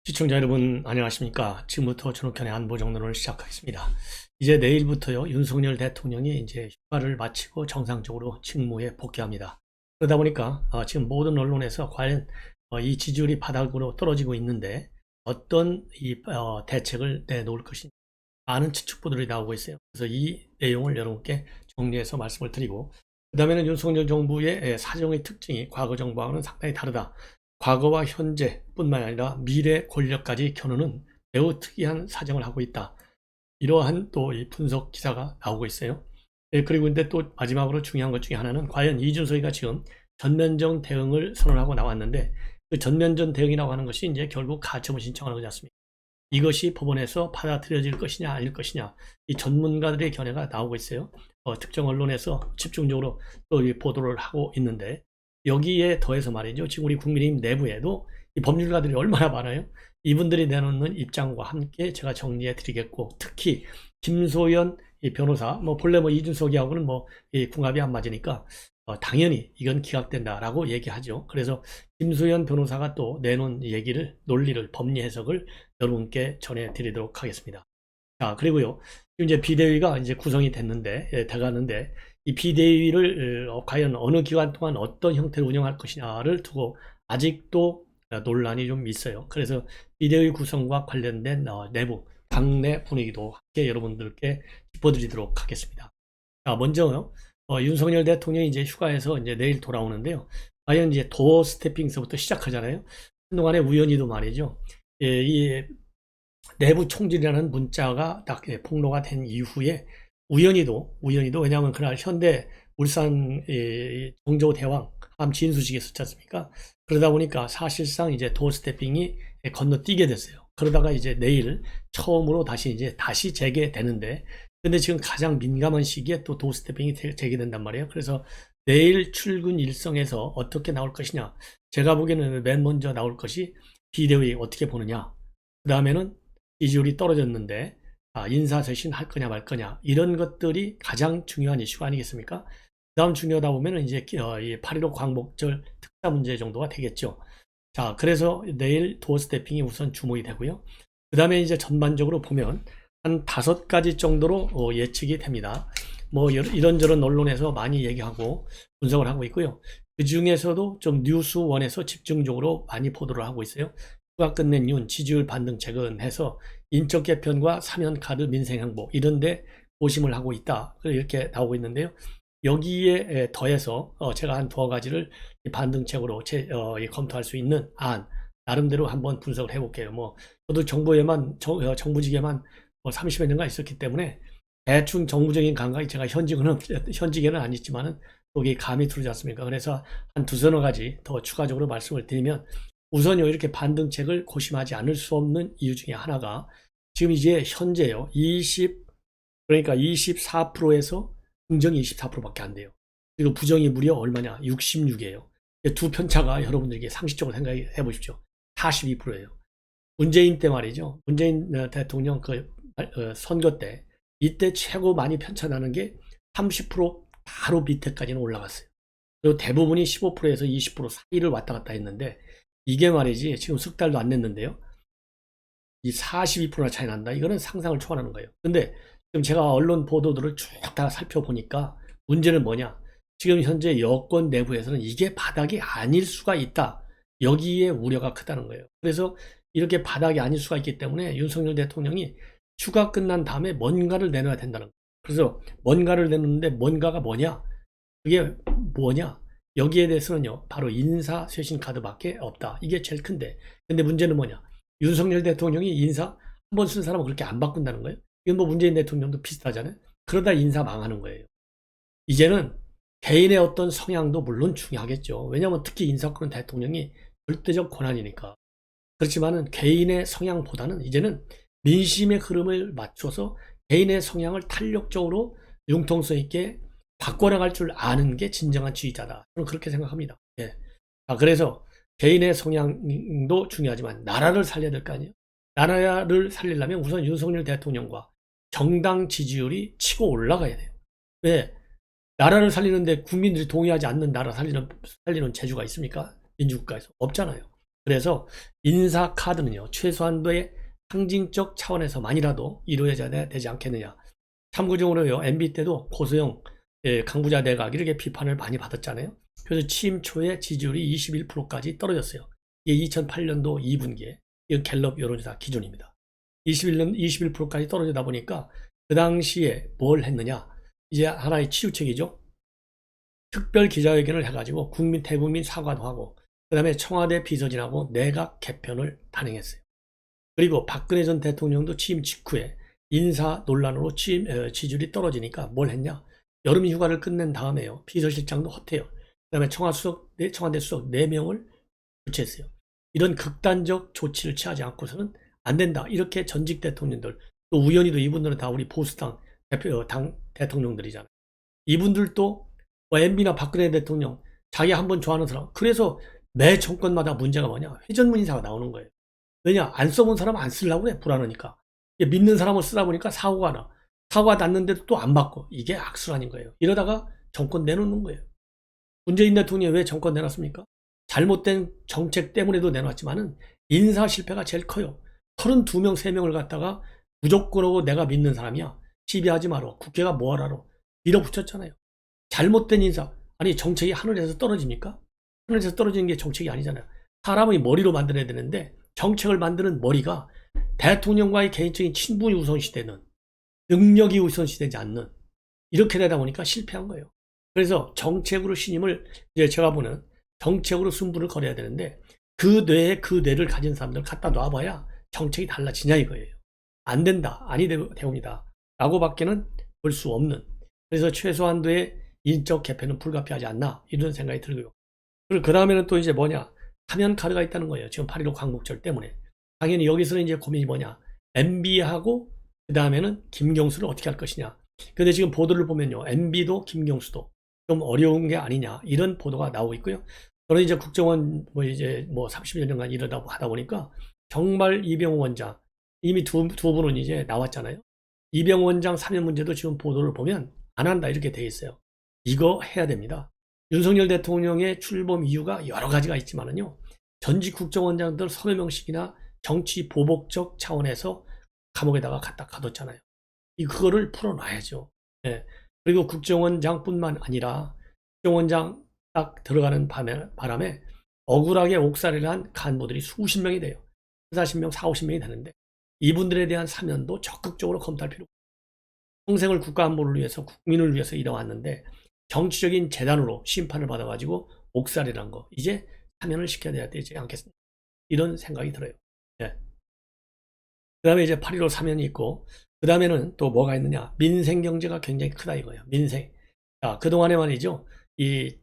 시청자 여러분 안녕하십니까. 지금부터 전욱현의 안보정론을 시작하겠습니다. 이제 내일부터요 윤석열 대통령이 이제 휴가를 마치고 정상적으로 직무에 복귀합니다. 그러다 보니까 지금 모든 언론에서 과연 이 지지율이 바닥으로 떨어지고 있는데 어떤 대책을 내놓을 것인지 많은 추측보들이 나오고 있어요. 그래서 이 내용을 여러분께 정리해서 말씀을 드리고, 그 다음에는 윤석열 정부의 사정의 특징이 과거 정부와는 상당히 다르다. 과거와 현재뿐만 아니라 미래 권력까지 겨누는 매우 특이한 사정을 하고 있다. 이러한 또 이 분석 기사가 나오고 있어요. 그리고 근데 또 마지막으로 중요한 것 중에 하나는 과연 이준석이가 지금 전면전 대응을 선언하고 나왔는데, 그 전면전 대응이라고 하는 것이 이제 결국 가처분 신청하는 거지 않습니까? 이것이 법원에서 받아들여질 것이냐 아닐 것이냐, 이 전문가들의 견해가 나오고 있어요. 특정 언론에서 집중적으로 또 보도를 하고 있는데, 여기에 더해서 말이죠, 지금 우리 국민의힘 내부에도 이 법률가들이 얼마나 많아요. 이분들이 내놓는 입장과 함께 제가 정리해 드리겠고, 특히 김소연 이 변호사, 본래 이준석이하고는 이 궁합이 안 맞으니까 당연히 이건 기각된다라고 얘기하죠. 그래서 김소연 변호사가 또 내놓은 얘기를, 논리를, 법리 해석을 여러분께 전해드리도록 하겠습니다. 자, 그리고요, 지금 이제 비대위가 이제 구성이 됐는데, 돼가는데, 이 비대위를 과연 어느 기간 동안 어떤 형태로 운영할 것이냐를 두고 아직도 논란이 좀 있어요. 그래서 비대위 구성과 관련된 내부, 당내 분위기도 함께 여러분들께 짚어드리도록 하겠습니다. 자, 먼저 윤석열 대통령이 이제 휴가에서 이제 내일 돌아오는데요. 과연 이제 도어 스태핑서부터 시작하잖아요. 한동안에 우연히도 말이죠. 이 내부 총질이라는 문자가 딱 폭로가 된 이후에 우연히도 왜냐하면 그날 현대 울산 정조 대왕 함 진수식이 있었지 않습니까? 그러다 보니까 사실상 이제 도어 스태핑이 건너뛰게 됐어요. 그러다가 이제 내일 처음으로 다시 재개되는데, 근데 지금 가장 민감한 시기에 또 도어 스태핑이 재개된단 말이에요. 그래서 내일 출근 일정에서 어떻게 나올 것이냐, 제가 보기에는 맨 먼저 나올 것이 비대위 어떻게 보느냐, 그 다음에는 지지율이 떨어졌는데 인사쇄신 할 거냐 말 거냐, 이런 것들이 가장 중요한 이슈가 아니겠습니까? 그 다음 중요하다 보면은 이제 8.15 광복절 특사 문제 정도가 되겠죠. 자, 그래서 내일 도어 스태핑이 우선 주목이 되고요. 그 다음에 이제 전반적으로 보면 한 5가지 정도로 예측이 됩니다. 이런저런 언론에서 많이 얘기하고 분석을 하고 있고요. 그 중에서도 좀 뉴스원에서 집중적으로 많이 보도를 하고 있어요. 휴가 끝낸 이후 지지율 반등 최근해서 인적 개편과 사면 카드 민생 행보 이런데 고심을 하고 있다, 이렇게 나오고 있는데요. 여기에 더해서 제가 한 2가지를 반등책으로 검토할 수 있는 안, 나름대로 한번 분석을 해볼게요. 저도 정부직에만 30여 년간 있었기 때문에 대충 정부적인 감각이, 제가 현직에는 아니지만은 여기 감이 들지 않습니까? 그래서 한 2~3가지 더 추가적으로 말씀을 드리면, 우선요, 이렇게 반등책을 고심하지 않을 수 없는 이유 중에 하나가 지금 이제 현재요, 그러니까 24%에서 긍정이 24%밖에 안 돼요. 그리고 부정이 무려 얼마냐? 66이에요. 두 편차가 여러분들에게 상식적으로 생각해 보십시오. 42%예요. 문재인 때 말이죠. 문재인 대통령 선거 때, 이때 최고 많이 편차나는 게 30% 바로 밑에까지는 올라갔어요. 그리고 대부분이 15%에서 20% 사이를 왔다 갔다 했는데, 이게 말이지 지금 석 달도 안 됐는데요, 이 42%나 차이 난다. 이거는 상상을 초월하는 거예요. 근데 지금 제가 언론 보도들을 쭉 다 살펴보니까 문제는 뭐냐? 지금 현재 여권 내부에서는 이게 바닥이 아닐 수가 있다, 여기에 우려가 크다는 거예요. 그래서 이렇게 바닥이 아닐 수가 있기 때문에 윤석열 대통령이 휴가 끝난 다음에 뭔가를 내놔야 된다는 거예요. 그래서 뭔가를 내놓는데, 뭔가가 뭐냐? 그게 뭐냐? 여기에 대해서는요, 바로 인사쇄신 카드밖에 없다. 이게 제일 큰데. 근데 문제는 뭐냐? 윤석열 대통령이 인사 한 번 쓴 사람은 그렇게 안 바꾼다는 거예요. 이건 문재인 대통령도 비슷하잖아요. 그러다 인사 망하는 거예요. 이제는 개인의 어떤 성향도 물론 중요하겠죠. 왜냐하면 특히 인사권은 대통령이 절대적 권한이니까. 그렇지만은 개인의 성향보다는 이제는 민심의 흐름을 맞춰서 개인의 성향을 탄력적으로 융통성 있게 바꿔나갈 줄 아는 게 진정한 지휘자다, 저는 그렇게 생각합니다. 예. 그래서 개인의 성향도 중요하지만 나라를 살려야 될 거 아니에요. 나라를 살리려면 우선 윤석열 대통령과 정당 지지율이 치고 올라가야 돼요. 왜? 나라를 살리는데 국민들이 동의하지 않는 나라 살리는 재주가 있습니까? 민주국가에서 없잖아요. 그래서 인사 카드는요, 최소한도의 상징적 차원에서만이라도 이루어져야 되지 않겠느냐. 참고적으로요, MB 때도 고소영 강부자 내각 이렇게 비판을 많이 받았잖아요. 그래서 취임 초에 지지율이 21%까지 떨어졌어요. 이게 2008년도 2분기에 이 갤럽 여론조사 기준입니다. 21%까지 떨어지다 보니까 그 당시에 뭘 했느냐, 이제 하나의 치유책이죠. 특별 기자회견을 해가지고 대국민 사과도 하고, 그 다음에 청와대 비서진하고 내각 개편을 단행했어요. 그리고 박근혜 전 대통령도 취임 직후에 인사 논란으로 지지율이 떨어지니까 뭘 했냐, 여름 휴가를 끝낸 다음에요, 비서실장도 허태요. 그 다음에 청와대 수석 4명을 교체했어요. 이런 극단적 조치를 취하지 않고서는 안 된다, 이렇게 전직 대통령들, 또 우연히도 이분들은 다 우리 보수당 당 대통령들이잖아요. 이분들도 뭐 MB나 박근혜 대통령 자기 한번 좋아하는 사람, 그래서 매 정권마다 문제가 뭐냐, 회전문 인사가 나오는 거예요. 왜냐, 안 써본 사람 안 쓰려고 해, 불안하니까. 믿는 사람을 쓰다 보니까 사고가 나. 사고가 났는데도 또 안 받고, 이게 악순환인 거예요. 이러다가 정권 내놓는 거예요. 문재인 대통령이 왜 정권 내놨습니까? 잘못된 정책 때문에도 내놨지만은 인사 실패가 제일 커요. 32명, 3명을 갖다가 무조건하고 내가 믿는 사람이야, 시비하지 마라, 국회가 뭐하라로 밀어붙였잖아요. 잘못된 인사, 아니 정책이 하늘에서 떨어집니까? 하늘에서 떨어지는 게 정책이 아니잖아요. 사람의 머리로 만들어야 되는데 정책을 만드는 머리가 대통령과의 개인적인 친분이 우선시되는, 능력이 우선시되지 않는, 이렇게 되다 보니까 실패한 거예요. 그래서 정책으로 신임을, 이제 제가 보는 정책으로 승부를 걸어야 되는데 그 뇌를 가진 사람들 갖다 놔봐야 정책이 달라지냐 이거예요. 안 된다, 아니 되옵니다 라고 밖에는 볼 수 없는, 그래서 최소한도의 인적 개편은 불가피하지 않나, 이런 생각이 들고요. 그리고 그 다음에는 또 이제 뭐냐, 사면 카드가 있다는 거예요. 지금 8.15 광복절 때문에. 당연히 여기서는 이제 고민이 뭐냐, MB하고 그 다음에는 김경수를 어떻게 할 것이냐. 근데 지금 보도를 보면요, MB도 김경수도 좀 어려운 게 아니냐, 이런 보도가 나오고 있고요. 저는 이제 국정원 이제 30여 년간 이러다 하다 보니까 정말 이병우 원장, 이미 두 분은 이제 나왔잖아요. 이병우 원장 사면 문제도 지금 보도를 보면 안 한다, 이렇게 돼 있어요. 이거 해야 됩니다. 윤석열 대통령의 출범 이유가 여러 가지가 있지만은요, 전직 국정원장들 30명씩이나 정치 보복적 차원에서 감옥에다가 갖다 가뒀잖아요. 그거를 풀어놔야죠. 네. 그리고 국정원장뿐만 아니라 국정원장 딱 들어가는 바람에 억울하게 옥살이를 한 간부들이 수십 명이 돼요. 40명, 40, 50명이 되는데 이분들에 대한 사면도 적극적으로 검토할 필요가 있어요. 평생을 국가 안보를 위해서, 국민을 위해서 일해왔는데 정치적인 재단으로 심판을 받아가지고 옥살이란 거, 이제 사면을 시켜야 되지 않겠습니까? 이런 생각이 들어요. 네. 그 다음에 이제 8.15 사면이 있고, 그 다음에는 또 뭐가 있느냐, 민생 경제가 굉장히 크다 이거예요. 민생. 자, 그동안에 말이죠, 이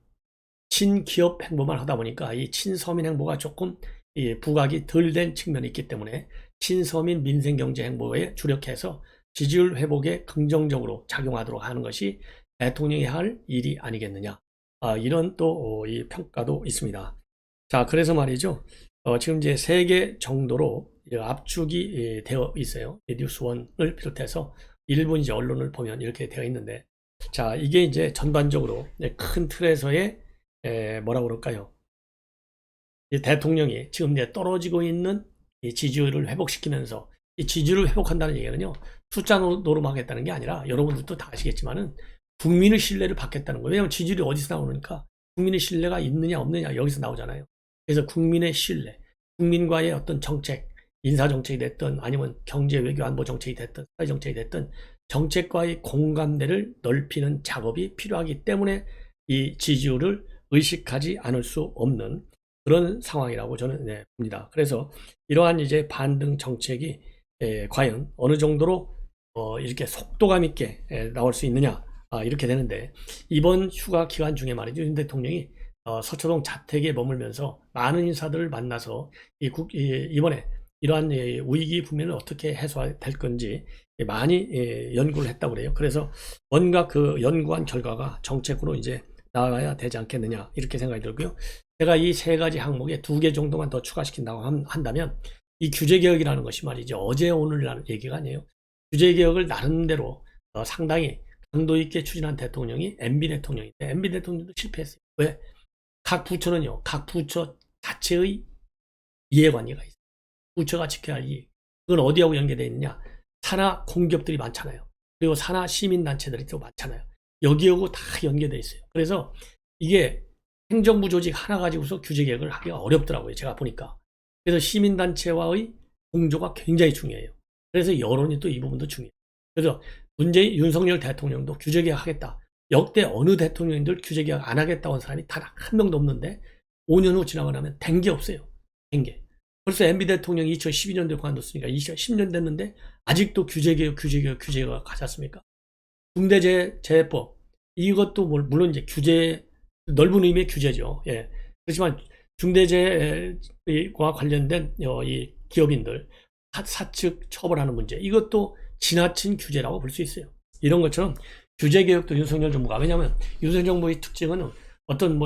친기업 행보만 하다 보니까 이 친서민 행보가 조금 부각이 덜 된 측면이 있기 때문에 친서민 민생 경제 행보에 주력해서 지지율 회복에 긍정적으로 작용하도록 하는 것이 대통령이 할 일이 아니겠느냐, 이런 또 이 평가도 있습니다. 자, 그래서 말이죠, 지금 이제 3개 정도로 압축이 되어 있어요. 뉴스원을 비롯해서 일본 이제 언론을 보면 이렇게 되어 있는데, 자, 이게 이제 전반적으로 큰 틀에서의 뭐라 그럴까요? 대통령이 지금 이제 떨어지고 있는 이 지지율을 회복시키면서, 이 지지율을 회복한다는 얘기는요, 숫자 노름하겠다는 게 아니라 여러분들도 다 아시겠지만은 국민의 신뢰를 받겠다는 거예요. 왜냐하면 지지율이 어디서 나오니까 국민의 신뢰가 있느냐 없느냐 여기서 나오잖아요. 그래서 국민의 신뢰, 국민과의 어떤 정책, 인사 정책이 됐든 아니면 경제 외교 안보 정책이 됐든 사회 정책이 됐든 정책과의 공감대를 넓히는 작업이 필요하기 때문에 이 지지율을 의식하지 않을 수 없는 그런 상황이라고 저는 봅니다. 그래서 이러한 이제 반등 정책이 과연 어느 정도로 이렇게 속도감 있게 나올 수 있느냐, 이렇게 되는데, 이번 휴가 기간 중에 말이죠, 윤 대통령이 서초동 자택에 머물면서 많은 인사들을 만나서 이번에 이러한 위기 국면을 어떻게 해소될 건지 많이 연구를 했다고 그래요. 그래서 뭔가 그 연구한 결과가 정책으로 이제 나와야 되지 않겠느냐, 이렇게 생각이 들고요. 제가 이 3가지 항목에 2개 정도만 더 추가시킨다고 한다면, 이 규제개혁이라는 것이 말이죠, 어제 오늘이라는 얘기가 아니에요. 규제개혁을 나름대로 상당히 강도 있게 추진한 대통령이 MB 대통령인데, MB 대통령도 실패했어요. 왜? 각 부처는요, 각 부처 자체의 이해관계가 있어요. 부처가 지켜야 할 이익. 그건 어디하고 연계되어 있느냐? 산하 공기업들이 많잖아요. 그리고 산하 시민단체들이 또 많잖아요. 여기하고 다 연계되어 있어요. 그래서 이게 행정부 조직 하나 가지고서 규제 개혁을 하기가 어렵더라고요. 제가 보니까. 그래서 시민단체와의 공조가 굉장히 중요해요. 그래서 여론이 또 이 부분도 중요해요. 그래서 윤석열 대통령도 규제 개혁하겠다. 역대 어느 대통령들 규제 개혁 안 하겠다고 한 사람이 단 한 명도 없는데 5년 후 지나고 나면 된 게 없어요. 된 게. 벌써 MB 대통령이 2012년도에 관뒀으니까 10년 됐는데 아직도 규제 개혁 하지 않습니까? 중대재해법 이것도 물론 이제 규제 넓은 의미의 규제죠. 예. 그렇지만 중대재해와 관련된 이 기업인들 사측 처벌하는 문제 이것도 지나친 규제라고 볼 수 있어요. 이런 것처럼 규제 개혁도 윤석열 정부가 왜냐하면 윤석열 정부의 특징은 어떤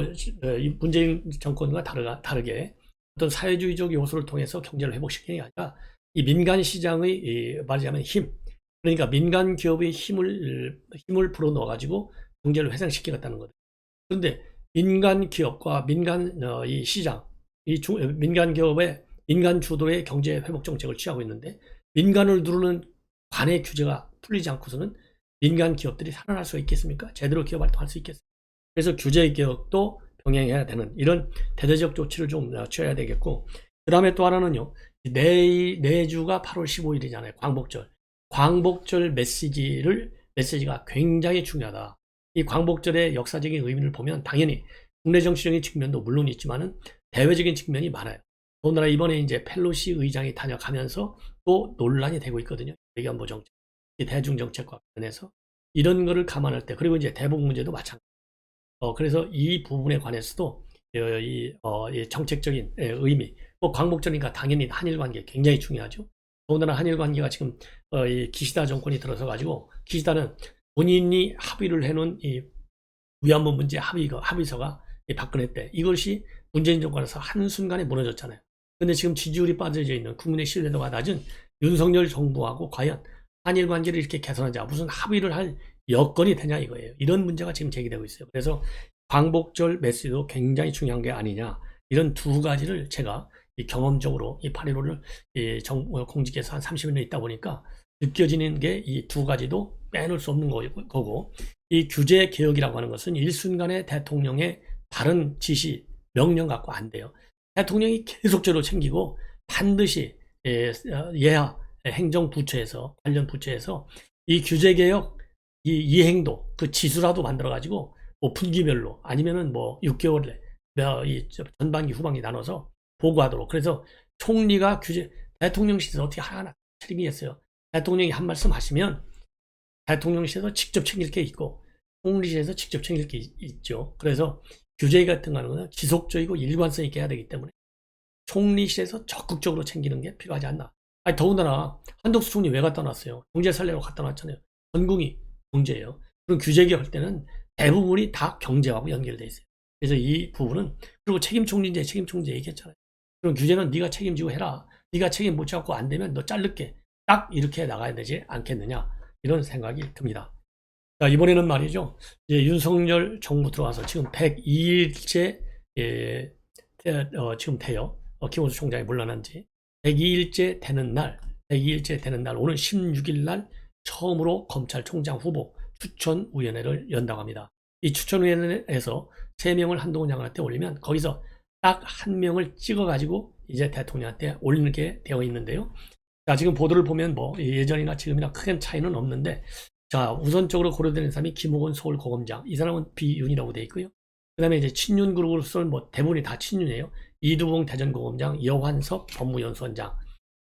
문재인 정권과 다르게 어떤 사회주의적 요소를 통해서 경제를 회복시키는 게 아니라 이 민간 시장의 말하자면 힘 그러니까 민간 기업의 힘을 불어넣어 가지고 경제를 회생시키겠다는 거죠. 그런데 민간 기업과 민간 이 시장 민간 기업의 민간 주도의 경제 회복 정책을 취하고 있는데 민간을 누르는 관의 규제가 풀리지 않고서는 민간 기업들이 살아날 수 있겠습니까? 제대로 기업 활동할 수 있겠습니까? 그래서 규제 개혁도 병행해야 되는 이런 대대적 조치를 좀 취해야 되겠고 그 다음에 또 하나는요. 내주가 8월 15일이잖아요. 광복절 메시지가 굉장히 중요하다. 이 광복절의 역사적인 의미를 보면 당연히 국내 정치적인 측면도 물론 있지만은 대외적인 측면이 많아요. 더군다나 이번에 이제 펠로시 의장이 다녀가면서 또 논란이 되고 있거든요. 외교안보 정책, 대중 정책과 관련해서 이런 거를 감안할 때 그리고 이제 대북 문제도 마찬가지. 그래서 이 부분에 관해서도 이 정책적인 의미, 광복절이니까 당연히 한일 관계 굉장히 중요하죠. 더군다나 한일 관계가 지금 이 기시다 정권이 들어서 가지고 기시다는 본인이 합의를 해놓은 이 위안부 문제 합의서가 박근혜 때 이것이 문재인 정권에서 한순간에 무너졌잖아요. 근데 지금 지지율이 빠져져 있는 국민의 신뢰도가 낮은 윤석열 정부하고 과연 한일 관계를 이렇게 개선하자 무슨 합의를 할 여건이 되냐 이거예요. 이런 문제가 지금 제기되고 있어요. 그래서 광복절 메시지도 굉장히 중요한 게 아니냐 이런 두 가지를 제가 경험적으로 이 8.15를 공직에서 한 30년 있다 보니까 느껴지는 게 이 두 가지도 빼놓을 수 없는 거고 이 규제 개혁이라고 하는 것은 일순간에 대통령의 다른 지시 명령 갖고 안 돼요. 대통령이 계속적으로 챙기고 반드시 예하 행정부처에서 관련 부처에서 이 규제 개혁 이 이행도 그 지수라도 만들어 가지고 뭐 분기별로 아니면은 뭐 6개월에 이 전반기 후반기 나눠서 보고하도록 그래서 총리가 대통령실에서 어떻게 하나 책임이겠어요. 대통령이 한 말씀 하시면 대통령실에서 직접 챙길 게 있고 총리실에서 직접 챙길 게 있죠. 그래서 규제 같은 거는 지속적이고 일관성 있게 해야 되기 때문에 총리실에서 적극적으로 챙기는 게 필요하지 않나. 아니, 더군다나 한덕수 총리 왜 갖다 놨어요? 경제 살려고 갖다 놨잖아요. 전궁이 경제예요. 그럼 규제 개혁할 때는 대부분이 다 경제하고 연결돼 있어요. 그래서 이 부분은 그리고 책임 총리제 얘기했잖아요. 그럼 규제는 네가 책임지고 해라. 네가 책임 못 잡고 안 되면 너 자를게. 딱 이렇게 나가야 되지 않겠느냐 이런 생각이 듭니다. 자, 이번에는 말이죠. 이제 윤석열 정부 들어와서 지금 102일째 지금 돼요. 김호수 총장이 물러난 지 102일째 되는 날 오늘 16일 날 처음으로 검찰총장 후보 추천위원회를 연다고 합니다. 이 추천위원회에서 3명을 한동훈 장관한테 올리면 거기서 딱 1명을 찍어가지고 이제 대통령한테 올리는 게 되어 있는데요. 자, 지금 보도를 보면 뭐 예전이나 지금이나 큰 차이는 없는데 자, 우선적으로 고려되는 사람이 김옥원 서울고검장. 이 사람은 비윤이라고 되어 있고요. 그 다음에 이제 친윤그룹으로서는 뭐 대부분이 다 친윤이에요. 이두봉 대전고검장, 여환석 법무연수원장,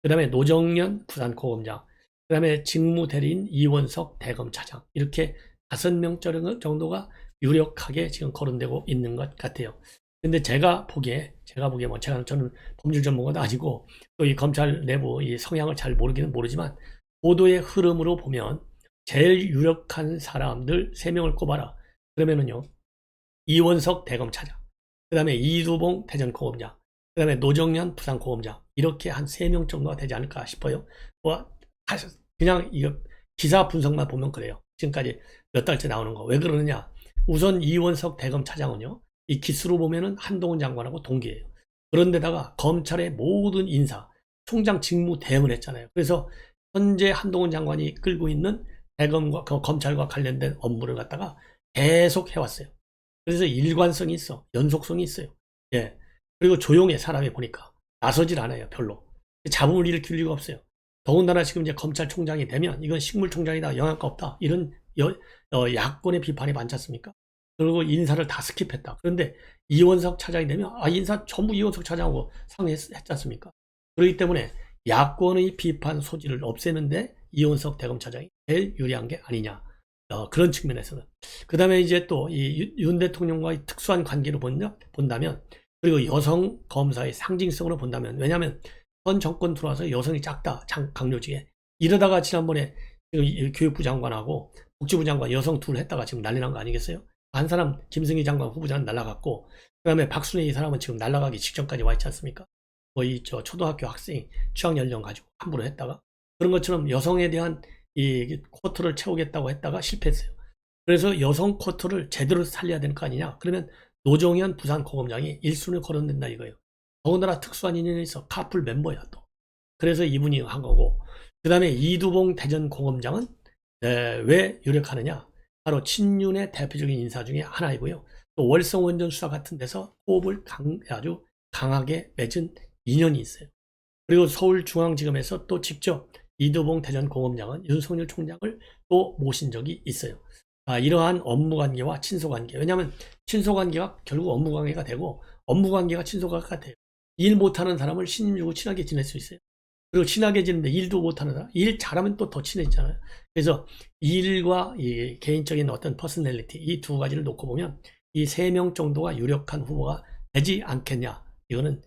그 다음에 노정연 부산고검장, 그 다음에 직무대리인 이원석 대검차장. 이렇게 5명 정도가 유력하게 지금 거론되고 있는 것 같아요. 근데 제가 보기에 뭐 저는 법률 전문가도 아니고 또 이 검찰 내부 이 성향을 잘 모르기는 모르지만 보도의 흐름으로 보면 제일 유력한 사람들 3명을 꼽아라. 그러면은요, 이원석 대검차장, 그 다음에 이두봉 대전고검장, 그 다음에 노정연 부산고검장, 이렇게 한 3명 정도가 되지 않을까 싶어요. 뭐, 그냥 이거 기사 분석만 보면 그래요. 지금까지 몇 달째 나오는 거. 왜 그러느냐? 우선 이원석 대검차장은요, 이 기수로 보면은 한동훈 장관하고 동기예요. 그런데다가 검찰의 모든 인사, 총장 직무 대행을 했잖아요. 그래서 현재 한동훈 장관이 끌고 있는 대검과 검찰과 관련된 업무를 갖다가 계속 해왔어요. 그래서 일관성이 있어, 연속성이 있어요. 예. 그리고 조용해, 사람이 보니까 나서질 않아요, 별로. 잡음을 일으킬 이유가 없어요. 더군다나 지금 이제 검찰총장이 되면 이건 식물총장이다, 영향가 없다, 이런 야권의 비판이 많지 않습니까? 그리고 인사를 다 스킵했다. 그런데 이원석 차장이 되면 인사 전부 이원석 차장하고 상의했지 않습니까? 그렇기 때문에 야권의 비판 소지를 없애는데 이원석 대검차장이 제일 유리한 게 아니냐. 그런 측면에서는. 그 다음에 이제 또 이 윤 대통령과의 특수한 관계로 본다면, 그리고 여성 검사의 상징성으로 본다면, 왜냐하면 현 정권 들어와서 여성이 작다, 강요직에. 이러다가 지난번에 교육부 장관하고 복지부 장관 여성 둘 했다가 지금 난리 난 거 아니겠어요? 한 사람 김승희 장관 후보자는 날라갔고, 그 다음에 박순애 이 사람은 지금 날라가기 직전까지 와 있지 않습니까? 거의 초등학교 학생 취학 연령 가지고 함부로 했다가, 그런 것처럼 여성에 대한 이 쿼터를 채우겠다고 했다가 실패했어요. 그래서 여성 쿼터를 제대로 살려야 되는 거 아니냐? 그러면 노정현 부산고검장이 1순위를 거론된다 이거예요. 더군다나 특수한 인연이 있어. 카풀 멤버야 또. 그래서 이분이 한 거고, 그 다음에 이두봉 대전고검장은 왜 유력하느냐? 바로 친윤의 대표적인 인사 중에 하나이고요. 또 월성원전 수사 같은 데서 호흡을 아주 강하게 맺은 인연이 있어요. 그리고 서울중앙지검에서 또 직접 이두봉 대전고검장은 윤석열 총장을 또 모신 적이 있어요. 이러한 업무관계와 친소관계. 왜냐하면 친소관계가 결국 업무관계가 되고, 업무관계가 친소관계가 돼요. 일 못하는 사람을 신임 주고 친하게 지낼 수 있어요. 그리고 친하게 지는데 일도 못하는 사람, 일 잘하면 또 더 친해지잖아요. 그래서 일과 이 개인적인 어떤 퍼스널리티, 이 두 가지를 놓고 보면 이 세 명 정도가 유력한 후보가 되지 않겠냐. 이거는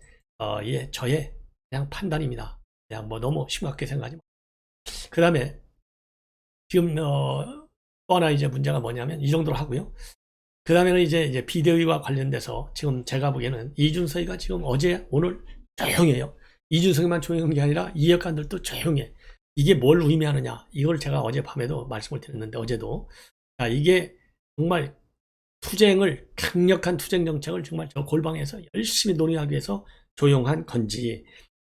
저의 그냥 판단입니다. 그냥 뭐 너무 심각하게 생각하지 마. 그 다음에 지금 또 하나 이제 문제가 뭐냐면 이 정도로 하고요. 그 다음에는 이제 비대위와 관련돼서 지금 제가 보기에는 이준석이가 지금 어제 오늘 조용해요. 이준석이만 조용한 게 아니라 이해관들도 조용해. 이게 뭘 의미하느냐? 이걸 제가 어젯밤에도 말씀을 드렸는데, 어제도 이게 정말 강력한 투쟁 정책을 정말 저 골방에서 열심히 논의하기 위해서 조용한 건지,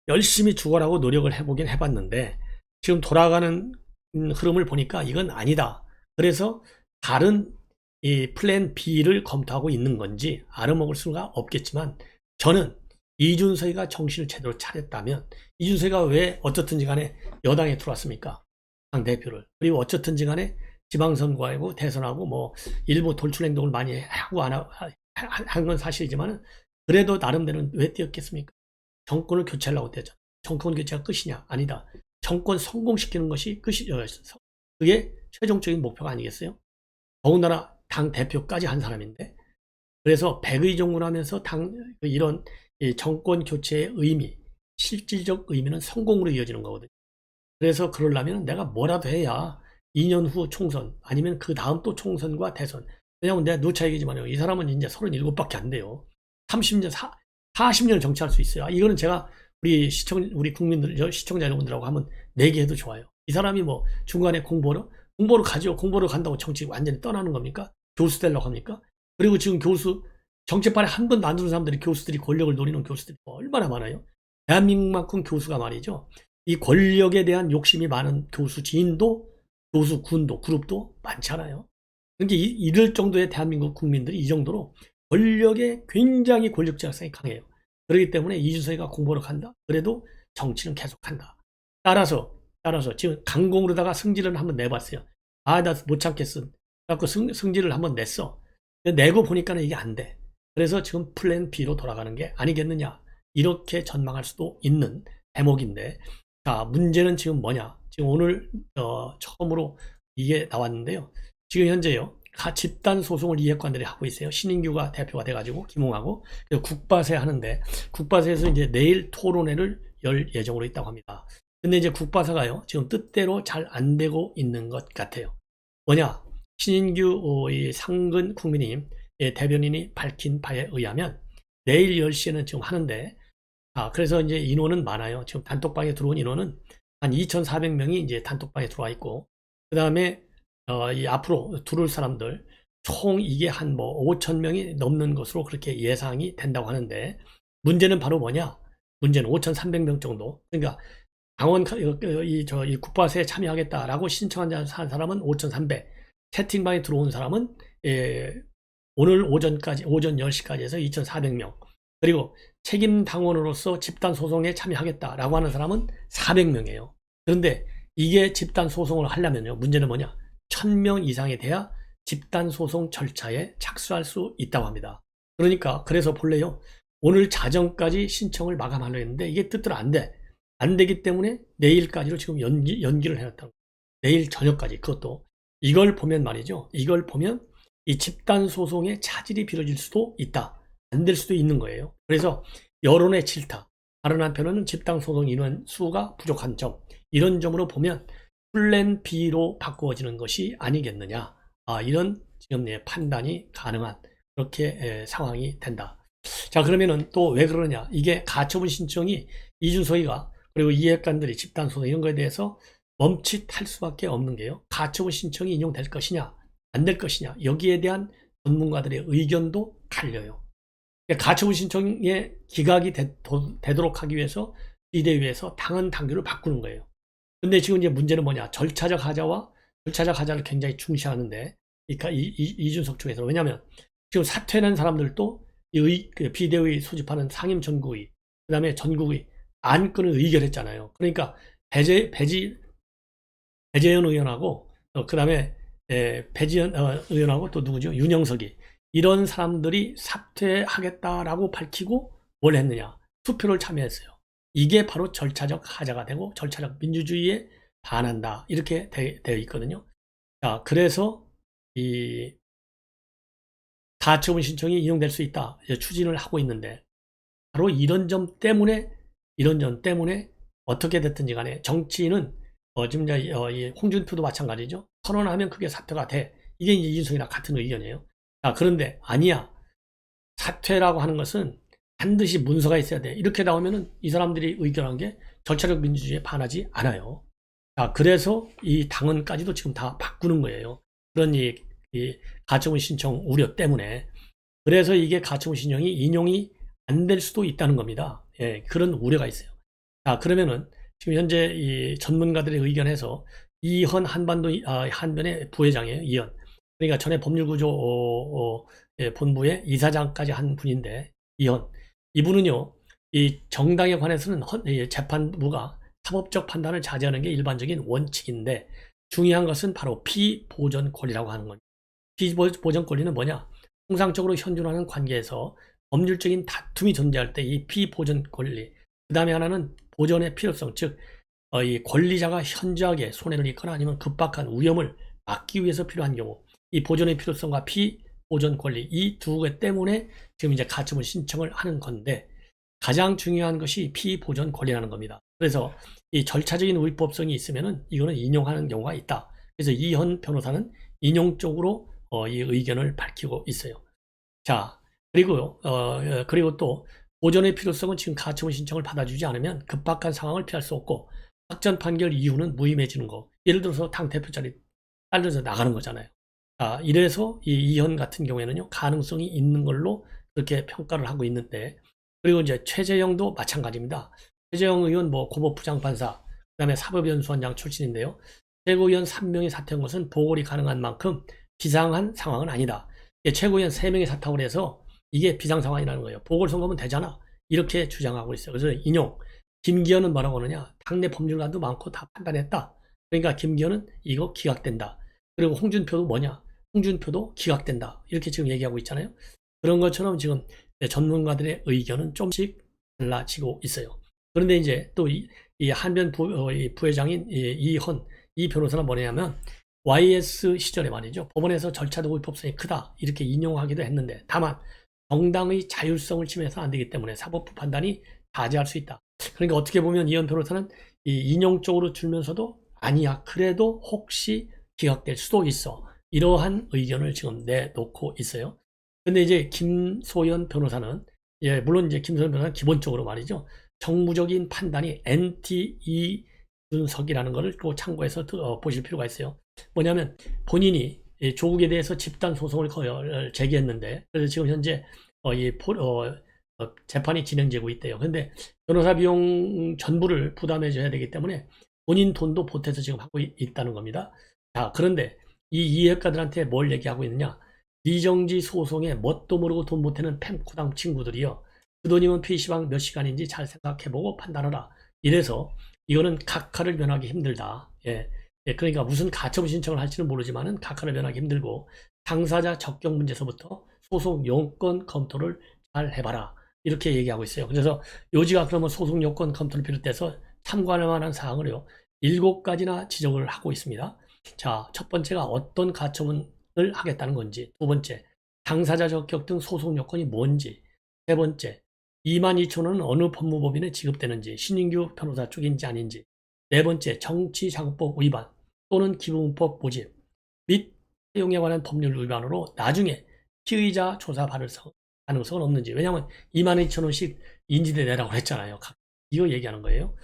열심히 죽어라고 노력을 해보긴 해봤는데 지금 돌아가는 흐름을 보니까 이건 아니다. 그래서 다른 이 플랜 B를 검토하고 있는 건지 알아먹을 수가 없겠지만, 저는 이준석이가 정신을 제대로 차렸다면, 이준석이가 왜 어떻든지 간에 여당에 들어왔습니까? 당 대표를. 그리고 어쨌든지 간에 지방선거하고 대선하고 뭐 일부 돌출 행동을 많이 하고 안 하고 한 건 사실이지만, 그래도 나름대로는 왜 뛰었겠습니까? 정권을 교체하려고 뛰었잖아. 정권 교체가 끝이냐? 아니다. 정권 성공시키는 것이 그게 최종적인 목표가 아니겠어요? 더군다나 당 대표까지 한 사람인데, 그래서 백의종군 하면서 이런 정권 교체의 의미, 실질적 의미는 성공으로 이어지는 거거든요. 그래서 그러려면 내가 뭐라도 해야 2년 후 총선, 아니면 그 다음 또 총선과 대선. 왜냐면 내가 누차 얘기지만요, 이 사람은 이제 37밖에 안 돼요. 30년, 40년을 정치할 수 있어요. 이거는 제가 우리 국민들, 시청자 여러분들하고 한번 내기해도 좋아요. 이 사람이 뭐 중간에 공부를 가죠. 공부를 간다고 정치 완전히 떠나는 겁니까? 교수 되려고 합니까? 그리고 지금 정치판에 한 번도 안 들은 사람들이, 교수들이, 권력을 노리는 교수들이 얼마나 많아요? 대한민국만큼 교수가 말이죠. 이 권력에 대한 욕심이 많은 교수 지인도, 교수 군도, 그룹도 많잖아요. 그러니까 이럴 정도의 대한민국 국민들이 이 정도로 권력에 굉장히 권력 지향성이 강해요. 그렇기 때문에 이준석이가 공부를 간다. 그래도 정치는 계속한다. 따라서 지금 강공으로다가 승질을 한번 내봤어요. 나 못 참겠어. 그래갖고 승질을 한번 냈어. 내고 보니까는 이게 안 돼. 그래서 지금 플랜 B로 돌아가는 게 아니겠느냐. 이렇게 전망할 수도 있는 대목인데, 자, 문제는 지금 뭐냐. 지금 오늘 처음으로 이게 나왔는데요. 지금 현재요, 집단 소송을 이해관들이 하고 있어요. 신인규가 대표가 돼가지고 김웅하고 국바세 하는데, 국바세에서 이제 내일 토론회를 열 예정으로 있다고 합니다. 근데 이제 국바사가요, 지금 뜻대로 잘 안 되고 있는 것 같아요. 뭐냐? 신인규 상근 국민의힘 대변인이 밝힌 바에 의하면 내일 10시에는 지금 하는데, 그래서 이제 인원은 많아요. 지금 단톡방에 들어온 인원은 한 2,400명이 이제 단톡방에 들어와 있고, 그 다음에 이 앞으로 들어올 사람들 총 이게 한 뭐 5,000명이 넘는 것으로 그렇게 예상이 된다고 하는데, 문제는 바로 뭐냐? 문제는 5,300명 정도. 그러니까 당원 이 국바세에 참여하겠다라고 신청한 사람은 5,300. 채팅방에 들어온 사람은 오늘 오전까지 오전 10시까지 해서 2,400명. 그리고 책임 당원으로서 집단 소송에 참여하겠다라고 하는 사람은 400명이에요. 그런데 이게 집단 소송을 하려면요. 문제는 뭐냐? 1,000명 이상이 돼야 집단 소송 절차에 착수할 수 있다고 합니다. 그러니까 그래서 본래요. 오늘 자정까지 신청을 마감하려 했는데 이게 뜻대로 안 돼. 안 되기 때문에 내일까지로 지금 연기를 해놨다고. 내일 저녁까지. 그것도 이걸 보면 말이죠. 이걸 보면 이 집단 소송의 차질이 빚어질 수도 있다. 안 될 수도 있는 거예요. 그래서 여론의 질타. 다른 한편으로는 집단 소송 인원 수가 부족한 점. 이런 점으로 보면 플랜 B로 바꾸어지는 것이 아니겠느냐. 이런 지금 판단이 가능한 그렇게 상황이 된다. 자, 그러면은 또 왜 그러느냐. 이게 가처분 신청이 이준석이가 그리고 이해관들이 집단 소송 이런 거에 대해서 멈칫할 수밖에 없는 게요. 가처분 신청이 인용될 것이냐, 안 될 것이냐. 여기에 대한 전문가들의 의견도 갈려요. 가처분 신청에 기각이 되도록 하기 위해서 비대위에서 당헌 당규를 바꾸는 거예요. 근데 지금 이제 문제는 뭐냐. 절차적 하자를 굉장히 중시하는데 이준석 쪽에서. 왜냐하면 지금 사퇴한 사람들도 그 비대위 소집하는 상임 전국의 그 다음에 전국의 안건을 의결했잖아요. 그러니까 배재현 의원하고 그 다음에 배지현 의원하고 또 누구죠? 윤영석이 이런 사람들이 사퇴하겠다라고 밝히고 뭘 했느냐? 투표를 참여했어요. 이게 바로 절차적 하자가 되고 절차적 민주주의에 반한다. 이렇게 되어 있거든요. 자, 그래서 이 가처분 신청이 인용될 수 있다. 추진을 하고 있는데 바로 이런 점 때문에 어떻게 됐든지 간에 정치인은 지금 홍준표도 마찬가지죠. 선언하면 그게 사퇴가 돼. 이게 이제 이준석이랑 같은 의견이에요. 자, 그런데 아니야. 사퇴라고 하는 것은 반드시 문서가 있어야 돼. 이렇게 나오면은 이 사람들이 의견한 게 절차적 민주주의에 반하지 않아요. 자, 그래서 이 당헌까지도 지금 다 바꾸는 거예요. 그런 이 가처분 신청 우려 때문에. 그래서 이게 가처분 신청이 인용이 안 될 수도 있다는 겁니다. 예, 그런 우려가 있어요. 자, 그러면은 지금 현재 이 전문가들의 의견에서 이현 한변의 부회장이에요. 이현. 그러니까 전에 법률구조 본부의 이사장까지 한 분인데 이현. 이분은요. 이 정당에 관해서는 재판부가 사법적 판단을 자제하는 게 일반적인 원칙인데 중요한 것은 바로 피보전 권리라고 하는 겁니다. 피보전 권리는 뭐냐? 통상적으로 현존하는 관계에서 법률적인 다툼이 존재할 때 이 피보전 권리, 그 다음에 하나는 보전의 필요성, 즉 이 권리자가 현저하게 손해를 입거나 아니면 급박한 위험을 막기 위해서 필요한 경우 이 보전의 필요성과 피보전 권리 이 두 개 때문에 지금 이제 가처분 신청을 하는 건데 가장 중요한 것이 피보전 권리라는 겁니다. 그래서 이 절차적인 위법성이 있으면은 이거는 인용하는 경우가 있다. 그래서 이현 변호사는 인용 쪽으로 이 의견을 밝히고 있어요. 자, 그리고 또 보전의 필요성은 지금 가처분 신청을 받아주지 않으면 급박한 상황을 피할 수 없고 확정 판결 이후는 무의미해지는 거. 예를 들어서 당 대표 자리 딸려서 나가는 거잖아요. 자, 이래서 이 이현 같은 경우에는요 가능성이 있는 걸로 그렇게 평가를 하고 있는데 그리고 이제 최재형도 마찬가지입니다. 최재형 의원 고법 부장판사 그다음에 사법연수원장 출신인데요. 최고위원 3명이 사퇴한 것은 보궐이 가능한 만큼 비상한 상황은 아니다. 최고위원 3명이 사퇴를 해서 이게 비상 상황이라는 거예요. 보궐선거면 되잖아. 이렇게 주장하고 있어요. 그래서 인용. 김기현은 뭐라고 하느냐. 당내 법률가도 많고 다 판단했다. 그러니까 김기현은 이거 기각된다. 그리고 홍준표도 뭐냐. 홍준표도 기각된다. 이렇게 지금 얘기하고 있잖아요. 그런 것처럼 지금 전문가들의 의견은 좀씩 달라지고 있어요. 그런데 이제 또 이 한변 부회장인 이현 이 변호사는 뭐냐면 YS 시절에 말이죠. 법원에서 절차적 위법성이 크다. 이렇게 인용하기도 했는데 다만 정당의 자율성을 침해해서 안 되기 때문에 사법부 판단이 자제할 수 있다. 그러니까 어떻게 보면 이현 변호사는 이 인용 쪽으로 줄면서도 아니야. 그래도 혹시 기각될 수도 있어. 이러한 의견을 지금 내놓고 있어요. 근데 이제 김소연 변호사는 물론 이제 김소연 변호사는 기본적으로 말이죠. 정무적인 판단이 NT 이준석이라는 것을 또 참고해서 보실 필요가 있어요. 뭐냐면 본인이 조국에 대해서 집단 소송을 제기했는데 그래서 지금 현재 재판이 진행되고 있대요. 근데 변호사 비용 전부를 부담해 줘야 되기 때문에 본인 돈도 보태서 지금 하고 있다는 겁니다. 자, 그런데 이 이해가들한테 뭘 얘기하고 있느냐? 리정지 소송에 뭣도 모르고 돈 못내는 펜코당 친구들이요. 그 돈이면 PC방 몇 시간인지 잘 생각해보고 판단하라. 이래서 이거는 각하를 면하기 힘들다. 예. 예, 그러니까 무슨 가처분 신청을 할지는 모르지만은 각하를 면하기 힘들고 당사자 적격 문제서부터 소송 요건 검토를 잘 해봐라. 이렇게 얘기하고 있어요. 그래서 요지가 그러면 소송 요건 검토를 비롯해서 참고할 만한 사항을요. 7가지나 지적을 하고 있습니다. 자, 첫 번째가 어떤 가처분을 하겠다는 건지, 두 번째, 당사자 적격 등 소송 요건이 뭔지, 세 번째, 22,000원은 어느 법무법인에 지급되는지, 신인규 변호사 쪽인지 아닌지, 네 번째, 정치자금법 위반 또는 기부문법 모집 및 사용에 관한 법률 위반으로 나중에 피의자 조사 받을 가능성은 없는지. 왜냐하면 22,000원씩 인지대 내라고 했잖아요. 이거 얘기하는 거예요.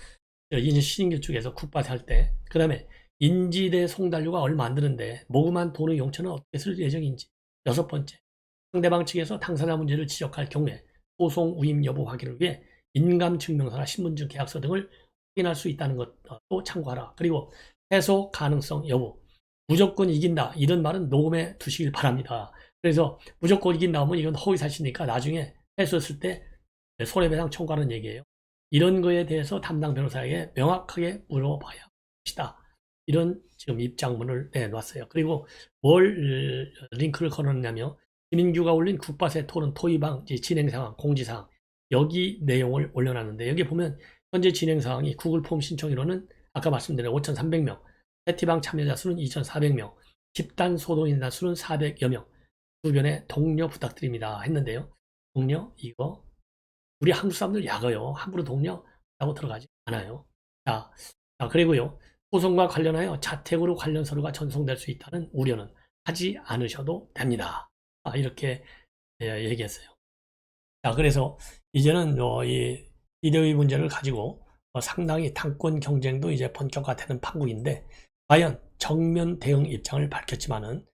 이제 신인규 쪽에서 국밥 할 때. 그 다음에 인지대 송달료가 얼마 안 드는데 모금한 돈의 용처는 어떻게 쓸 예정인지. 여섯 번째, 상대방 측에서 당사자 문제를 지적할 경우에 소송 우임 여부 확인을 위해 인감증명서나 신분증 계약서 등을 확인할 수 있다는 것도 참고하라. 그리고 해소 가능성 여부. 무조건 이긴다. 이런 말은 녹음해 두시길 바랍니다. 그래서 무조건 이긴다 하면 이건 허위사실이니까 나중에 해소했을 때 손해배상 청구하는 얘기예요. 이런 거에 대해서 담당 변호사에게 명확하게 물어봐야 합니다. 이런 지금 입장문을 내놨어요. 그리고 뭘 링크를 걸어놨냐면 김인규가 올린 국바세 토론 토의방 진행상황, 공지사항 여기 내용을 올려놨는데 여기 보면 현재 진행사항이 구글 폼 신청인원은 아까 말씀드린 5,300명, 채티방 참여자 수는 2,400명, 집단 소동인단 수는 400여 명, 주변에 동료 부탁드립니다 했는데요. 동료 이거 우리 한국 사람들 약어요. 함부로 동료라고 들어가지 않아요. 자, 그리고요. 소송과 관련하여 자택으로 관련 서류가 전송될 수 있다는 우려는 하지 않으셔도 됩니다. 이렇게 얘기했어요. 자, 그래서 이제는 이 비대위 문제를 가지고 상당히 당권 경쟁도 이제 본격화되는 판국인데 과연 정면 대응 입장을 밝혔지만은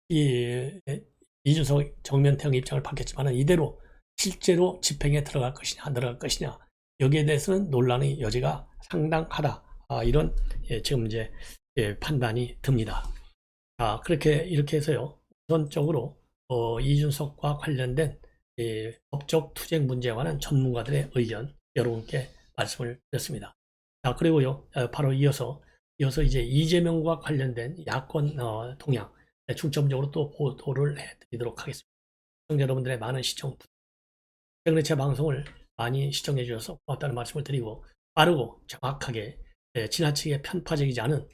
이준석 정면 대응 입장을 밝혔지만은 이대로 실제로 집행에 들어갈 것이냐 안 들어갈 것이냐 여기에 대해서는 논란의 여지가 상당하다. 이런 지금 이제 판단이 듭니다. 그렇게 이렇게 해서요. 우선적으로 이준석과 관련된 법적 투쟁 문제에 관한 전문가들의 의견 여러분께 말씀을 드렸습니다. 그리고요. 바로 이어서 이제 이재명과 관련된 야권 동향 중점적으로 또 보도를 해드리도록 하겠습니다. 시청자 여러분들의 많은 시청 최근에 제 방송을 많이 시청해 주셔서 고맙다는 말씀을 드리고 빠르고 정확하게 지나치게 편파적이지 않은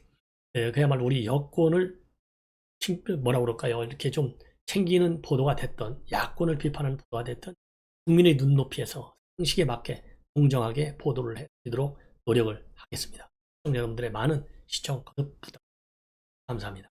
그야말로 우리 여권을 뭐라고 그럴까요? 이렇게 좀 챙기는 보도가 됐던 야권을 비판하는 보도가 됐던 국민의 눈높이에서 상식에 맞게 공정하게 보도를 해드리도록 노력을 하겠습니다. 시청자 여러분들의 많은 시청 거듭 부탁 감사합니다.